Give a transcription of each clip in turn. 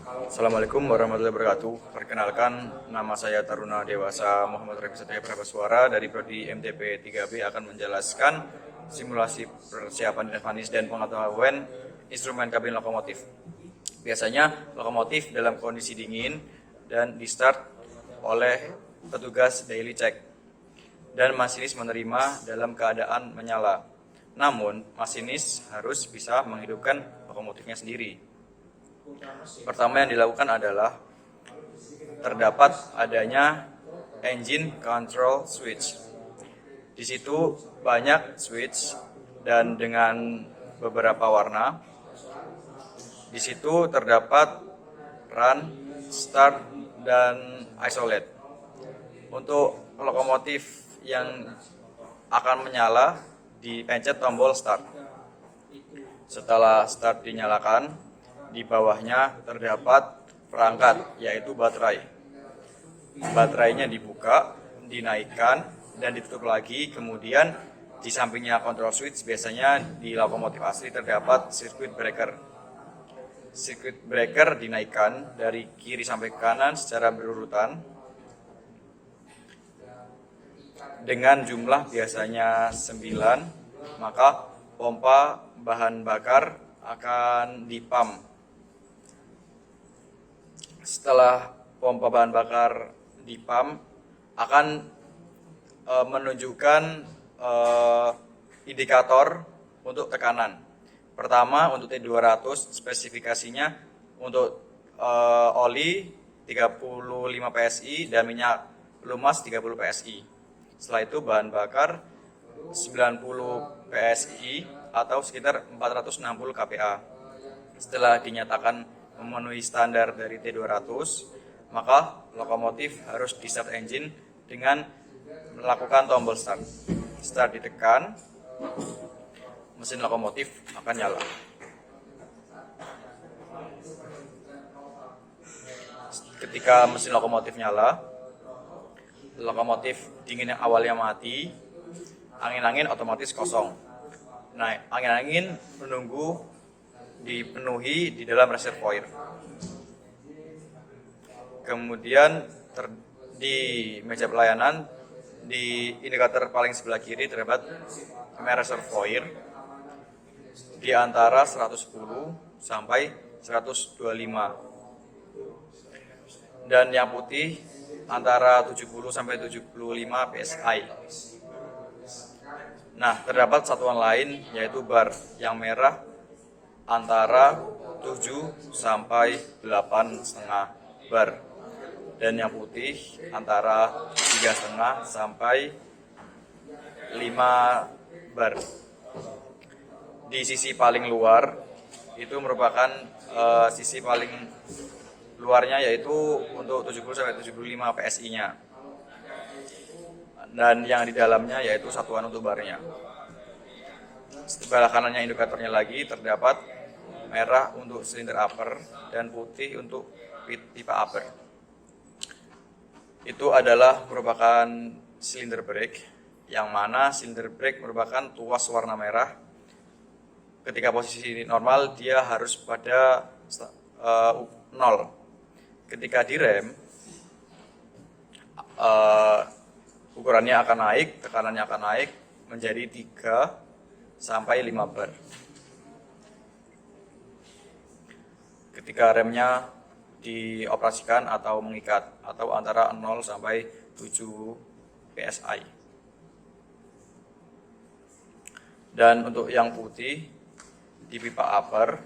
Assalamualaikum warahmatullahi wabarakatuh. Perkenalkan, nama saya Taruna Dewasa Muhammad Rafi Satya Prabaswara dari Prodi MTP 3B akan menjelaskan simulasi persiapan mekanis dan pengetahuan instrumen kabin lokomotif. Biasanya lokomotif dalam kondisi dingin dan di start oleh petugas daily check dan masinis menerima dalam keadaan menyala. Namun, masinis harus bisa menghidupkan lokomotifnya sendiri. Pertama yang dilakukan adalah terdapat adanya engine control switch. Di situ banyak switch dan dengan beberapa warna. Di situ terdapat run, start, dan isolate. Untuk lokomotif yang akan menyala dipencet tombol start. Setelah start dinyalakan, di bawahnya terdapat perangkat, yaitu baterai. Baterainya dibuka, dinaikkan, dan ditutup lagi. Kemudian di sampingnya control switch, biasanya di lokomotif asli terdapat circuit breaker. Circuit breaker dinaikkan dari kiri sampai ke kanan secara berurutan dengan jumlah biasanya 9, maka pompa bahan bakar akan dipump. Setelah pompa bahan bakar dipump, akan menunjukkan indikator untuk tekanan. Pertama, untuk T200 spesifikasinya untuk oli 35 PSI dan minyak lumas 30 PSI. Setelah itu bahan bakar 90 PSI atau sekitar 460 kPa. Setelah dinyatakan memenuhi standar dari T200, maka lokomotif harus di start engine dengan melakukan tombol start. Start ditekan, mesin lokomotif akan nyala. Ketika mesin lokomotif nyala, lokomotif dingin yang awalnya mati, angin-angin otomatis kosong. Nah, angin-angin menunggu dipenuhi di dalam reservoir. Kemudian di meja pelayanan, di indikator paling sebelah kiri terdapat kamera reservoir di antara 110 sampai 125. Dan yang putih antara 70 sampai 75 PSI. Nah, terdapat satuan lain yaitu bar yang merah antara 7 sampai 8,5 bar dan yang putih antara 3,5 sampai 5 bar. Di sisi paling luar itu merupakan sisi paling luarnya, yaitu untuk 70 sampai 75 PSI-nya. Dan yang di dalamnya yaitu satuan untuk barnya. Sebelah kanannya indikatornya lagi terdapat merah untuk silinder upper dan putih untuk pipa upper. Itu adalah merupakan silinder brake, yang mana silinder brake merupakan tuas warna merah. Ketika posisi normal dia harus pada 0. Ketika direm, ukurannya akan naik, tekanannya akan naik menjadi 3 sampai 5 bar. Ketika remnya dioperasikan atau mengikat, atau antara 0 sampai 7 PSI. Dan untuk yang putih di pipa upper,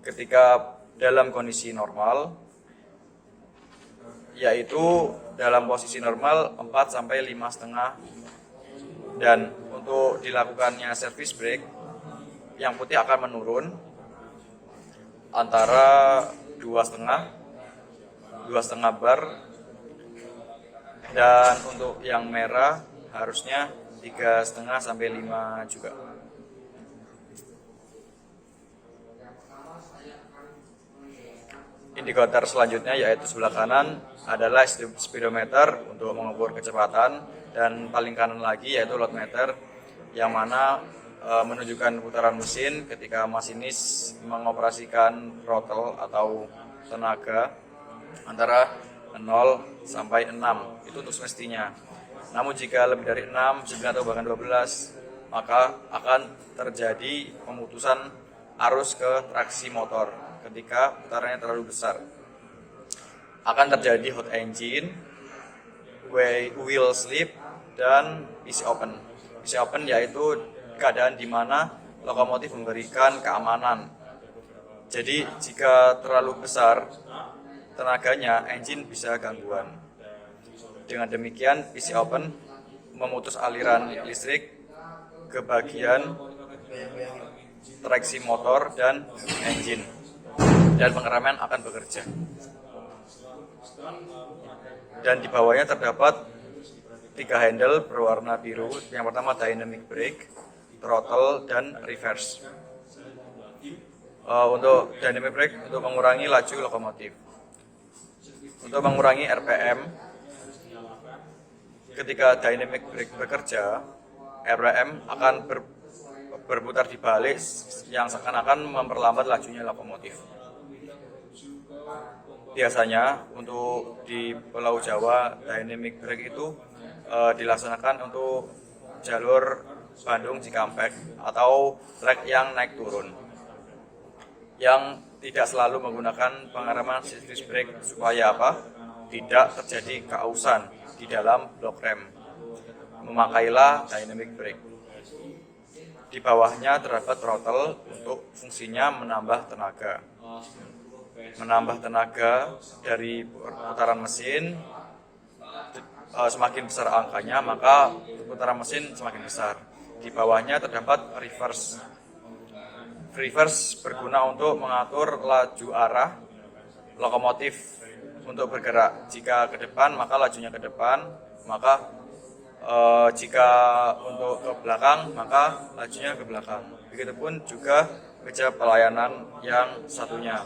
ketika dalam kondisi normal, yaitu dalam posisi normal 4 sampai 5,5, dan untuk dilakukannya service brake, yang putih akan menurun antara 2,5 bar, dan untuk yang merah harusnya 3,5 sampai 5 juga. Indikator selanjutnya yaitu sebelah kanan adalah speedometer untuk mengukur kecepatan, dan paling kanan lagi yaitu load meter, yang mana menunjukkan putaran mesin ketika masinis mengoperasikan throttle atau tenaga antara 0 sampai 6. Itu untuk semestinya. Namun jika lebih dari 6, 9 atau bahkan 12, maka akan terjadi pemutusan arus ke traksi motor ketika putarannya terlalu besar. Akan terjadi hot engine, wheel slip, dan PC open. PC open yaitu keadaan di mana lokomotif memberikan keamanan. Jadi jika terlalu besar tenaganya, engine bisa gangguan. Dengan demikian, PC open memutus aliran listrik ke bagian traksi motor dan engine, dan pengereman akan bekerja. Dan di bawahnya terdapat 3 handle berwarna biru. Yang pertama dynamic brake, throttle, dan reverse. Untuk dynamic brake untuk mengurangi laju lokomotif. Untuk mengurangi RPM, ketika dynamic brake bekerja, RPM akan berputar di balik yang seakan-akan memperlambat lajunya lokomotif. Biasanya untuk di Pulau Jawa, dynamic brake itu dilaksanakan untuk jalur Bandung Cikampek atau trek yang naik turun, yang tidak selalu menggunakan pengereman disc brake supaya apa? Tidak terjadi keausan di dalam blok rem. Memakailah dynamic brake. Di bawahnya terdapat throttle untuk fungsinya menambah tenaga. Menambah tenaga dari putaran mesin, semakin besar angkanya maka putaran mesin semakin besar. Di bawahnya terdapat reverse. Reverse berguna untuk mengatur laju arah lokomotif untuk bergerak. Jika ke depan maka lajunya ke depan, maka jika untuk ke belakang maka lajunya ke belakang. Begitupun juga meja pelayanan yang satunya.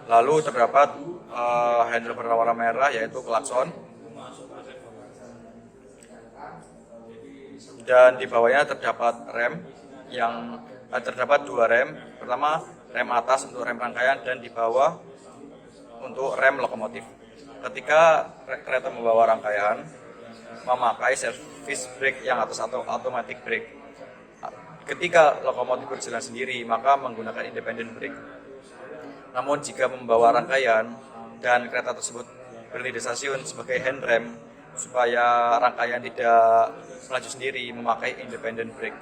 Lalu terdapat handle berwarna merah yaitu klakson, dan di bawahnya terdapat rem yang terdapat 2 rem. Pertama rem atas untuk rem rangkaian dan di bawah untuk rem lokomotif. Ketika kereta membawa rangkaian memakai service brake yang atas atau automatic brake. Ketika lokomotif berjalan sendiri maka menggunakan independent brake. Namun jika membawa rangkaian dan kereta tersebut berhenti di stasiun sebagai hand rem supaya rangkaian tidak melaju sendiri, memakai independent brake.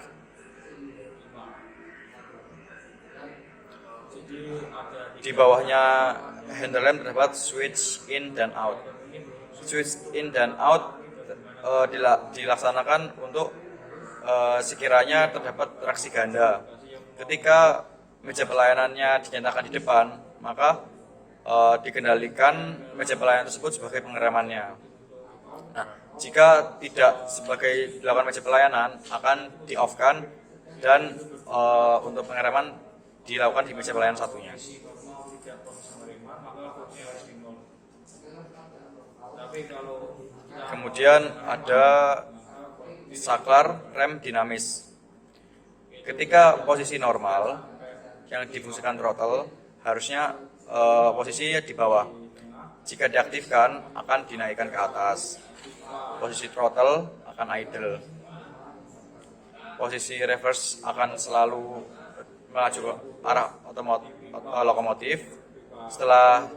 Di bawahnya handle rem terdapat switch in dan out. Switch in dan out dilaksanakan untuk sekiranya terdapat traksi ganda. Ketika meja pelayanannya dinyatakan di depan, maka dikendalikan meja pelayanan tersebut sebagai pengeremannya. Nah, jika tidak sebagai dilakukan meja pelayanan, akan di-off-kan dan untuk pengereman dilakukan di meja pelayanan satunya. Kemudian ada saklar rem dinamis. Ketika posisi normal yang difungsikan throttle harusnya posisinya di bawah. Jika diaktifkan akan dinaikkan ke atas. Posisi throttle akan idle. Posisi reverse akan selalu melaju ke arah lokomotif. Setelah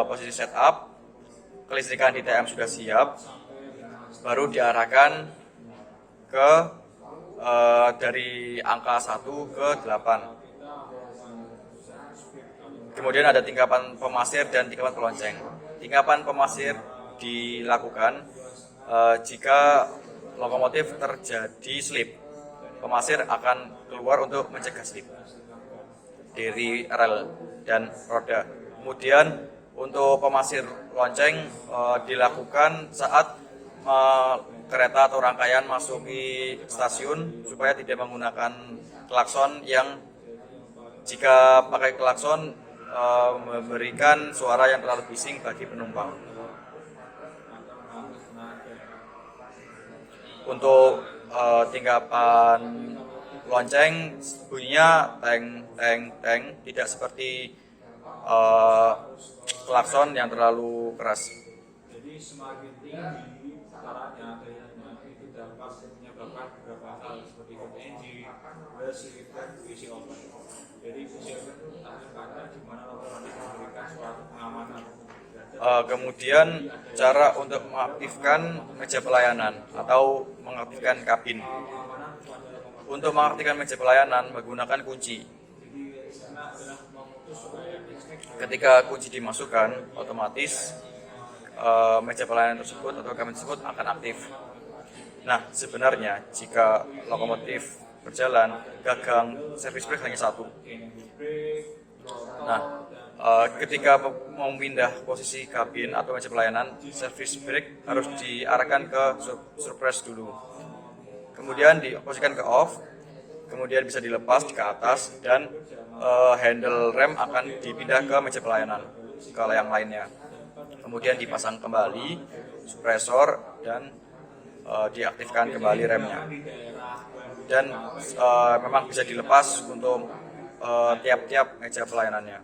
posisi setup, kelistrikan di TM sudah siap, baru diarahkan ke dari angka 1 ke 8. Kemudian ada tingkapan pemasir dan tingkapan pelonceng. Tingkapan pemasir dilakukan jika lokomotif terjadi slip. Pemasir akan keluar untuk mencegah slip dari rel dan roda. Kemudian untuk pemasir lonceng dilakukan saat kereta atau rangkaian masuki stasiun supaya tidak menggunakan klakson yang jika pakai klakson memberikan suara yang terlalu bising bagi penumpang. Untuk tingkapan lonceng bunyinya teng teng teng, tidak seperti klakson yang terlalu keras. Jadi semakin tinggi tekarannya, gayanya itu dapat menyebabkan beberapa hal seperti hot engine, basi, dan VC open. Jadi VC open itu tanda di mana otomatis memberikan suatu pengamanan. Kemudian cara untuk mengaktifkan meja pelayanan atau mengaktifkan kabin. Untuk mengaktifkan meja pelayanan menggunakan kunci. Ketika kunci dimasukkan, otomatis meja pelayanan tersebut atau kabin tersebut akan aktif. Nah, sebenarnya jika lokomotif berjalan, gagang service brake hanya satu. Nah, ketika mau pindah posisi kabin atau meja pelayanan, service brake harus diarahkan ke surprise dulu. Kemudian diposisikan ke off, kemudian bisa dilepas ke atas, dan handle rem akan dipindah ke meja pelayanan, ke yang lainnya. Kemudian dipasang kembali suppressor dan diaktifkan kembali remnya. Dan memang bisa dilepas untuk tiap-tiap meja pelayanannya.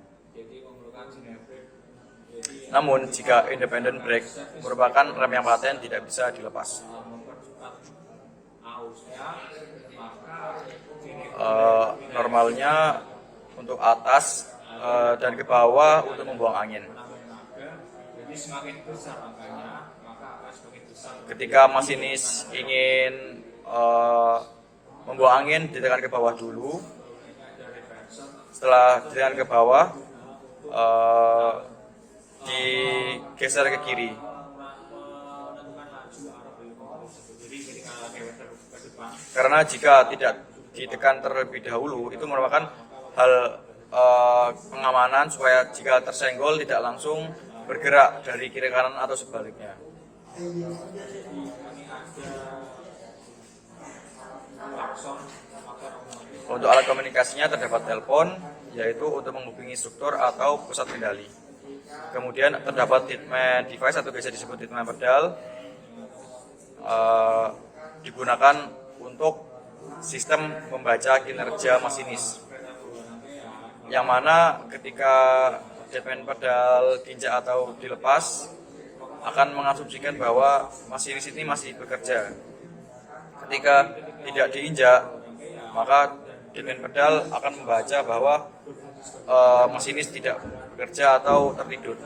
Namun jika independent brake merupakan rem yang paten, tidak bisa dilepas. Normalnya untuk atas dan ke bawah untuk membuang angin. Ketika masinis ingin membuang angin, ditekan ke bawah dulu. Setelah ditekan ke bawah, digeser ke kiri. Karena jika tidak ditekan terlebih dahulu, itu merupakan hal pengamanan supaya jika tersenggol tidak langsung bergerak dari kiri kanan atau sebaliknya. Untuk alat komunikasinya terdapat telepon, yaitu untuk menghubungi struktur atau pusat kendali. Kemudian terdapat treatment device atau biasa disebut treatment pedal, digunakan untuk sistem membaca kinerja masinis, yang mana ketika treatment pedal diinjak atau dilepas akan mengasumsikan bahwa masinis ini masih bekerja. Ketika tidak diinjak, maka treatment pedal akan membaca bahwa masinis tidak bekerja atau tertidur.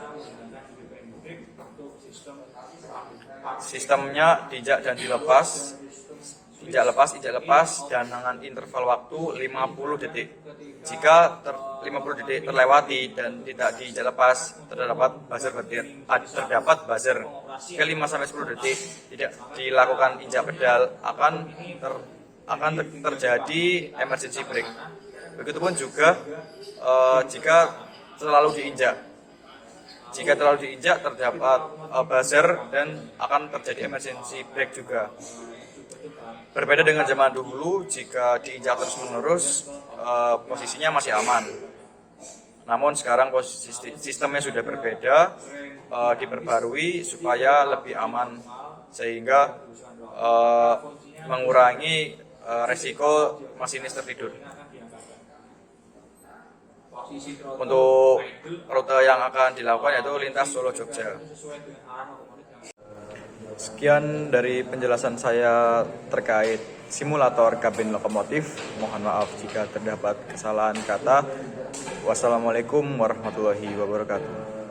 Sistemnya diinjak dan dilepas, injak lepas dan dengan interval waktu 50 detik. Jika 50 detik terlewati dan tidak diinjak lepas, terdapat buzzer. Jika 5-10 detik tidak dilakukan injak pedal, akan terjadi emergency brake. Begitupun juga jika terlalu diinjak. Jika terlalu diinjak terdapat buzzer dan akan terjadi emergency brake juga. Berbeda dengan zaman dulu, jika diinjak terus-menerus posisinya masih aman. Namun sekarang sistemnya sudah berbeda, diperbarui supaya lebih aman, sehingga mengurangi resiko masinis tertidur. Untuk rute yang akan dilakukan yaitu lintas Solo Jogja. Sekian dari penjelasan saya terkait simulator kabin lokomotif. Mohon maaf jika terdapat kesalahan kata. Wassalamualaikum warahmatullahi wabarakatuh.